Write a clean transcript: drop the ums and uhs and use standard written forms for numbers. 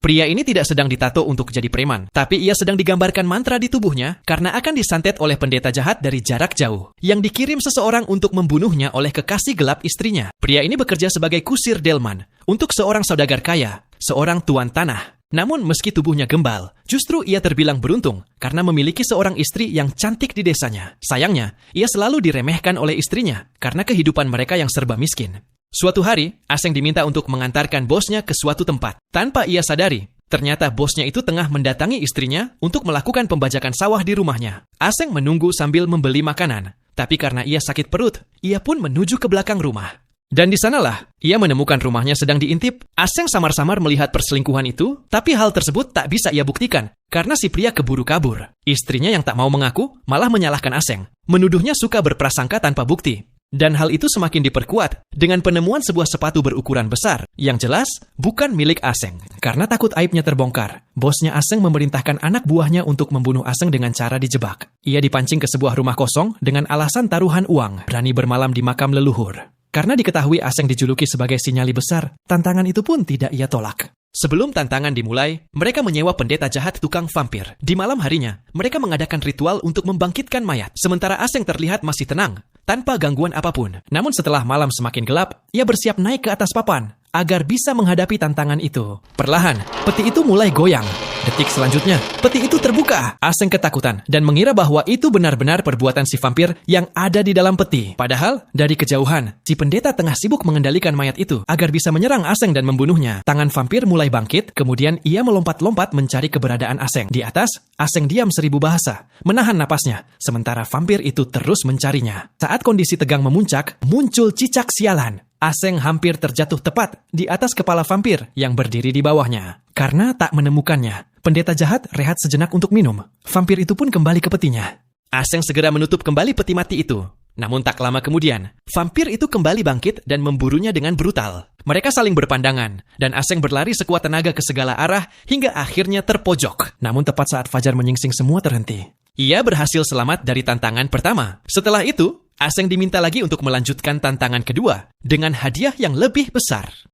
Pria ini tidak sedang ditato untuk jadi preman, tapi ia sedang digambarkan mantra di tubuhnya karena akan disantet oleh pendeta jahat dari jarak jauh, yang dikirim seseorang untuk membunuhnya oleh kekasih gelap istrinya. Pria ini bekerja sebagai kusir delman untuk seorang saudagar kaya, seorang tuan tanah. Namun meski tubuhnya gembal, justru ia terbilang beruntung karena memiliki seorang istri yang cantik di desanya. Sayangnya, ia selalu diremehkan oleh istrinya karena kehidupan mereka yang serba miskin. Suatu hari, Aseng diminta untuk mengantarkan bosnya ke suatu tempat. Tanpa ia sadari, ternyata bosnya itu tengah mendatangi istrinya untuk melakukan pembajakan sawah di rumahnya. Aseng menunggu sambil membeli makanan, tapi karena ia sakit perut, ia pun menuju ke belakang rumah. Dan di sanalah, ia menemukan rumahnya sedang diintip. Aseng samar-samar melihat perselingkuhan itu, tapi hal tersebut tak bisa ia buktikan, karena si pria keburu kabur. Istrinya yang tak mau mengaku, malah menyalahkan Aseng. Menuduhnya suka berprasangka tanpa bukti. Dan hal itu semakin diperkuat dengan penemuan sebuah sepatu berukuran besar, yang jelas bukan milik Aseng. Karena takut aibnya terbongkar, bosnya Aseng memerintahkan anak buahnya untuk membunuh Aseng dengan cara dijebak. Ia dipancing ke sebuah rumah kosong dengan alasan taruhan uang, berani bermalam di makam leluhur. Karena diketahui Aseng dijuluki sebagai si nyali besar, tantangan itu pun tidak ia tolak. Sebelum tantangan dimulai, mereka menyewa pendeta jahat tukang vampir. Di malam harinya, mereka mengadakan ritual untuk membangkitkan mayat. Sementara Aseng terlihat masih tenang, tanpa gangguan apapun. Namun setelah malam semakin gelap, ia bersiap naik ke atas papan agar bisa menghadapi tantangan itu. Perlahan, peti itu mulai goyang. Detik selanjutnya, peti itu terbuka. Aseng ketakutan dan mengira bahwa itu benar-benar perbuatan si vampir yang ada di dalam peti. Padahal, dari kejauhan, si pendeta tengah sibuk mengendalikan mayat itu agar bisa menyerang Aseng dan membunuhnya. Tangan vampir mulai bangkit, kemudian ia melompat-lompat mencari keberadaan Aseng. Di atas, Aseng diam 1000 bahasa, menahan napasnya, sementara vampir itu terus mencarinya. Saat kondisi tegang memuncak, muncul cicak sialan. Aseng hampir terjatuh tepat di atas kepala vampir yang berdiri di bawahnya. Karena tak menemukannya, pendeta jahat rehat sejenak untuk minum. Vampir itu pun kembali ke petinya. Aseng segera menutup kembali peti mati itu. Namun tak lama kemudian, vampir itu kembali bangkit dan memburunya dengan brutal. Mereka saling berpandangan, dan Aseng berlari sekuat tenaga ke segala arah hingga akhirnya terpojok. Namun tepat saat fajar menyingsing semua terhenti. Ia berhasil selamat dari tantangan pertama. Setelah itu, Aseng diminta lagi untuk melanjutkan tantangan kedua dengan hadiah yang lebih besar.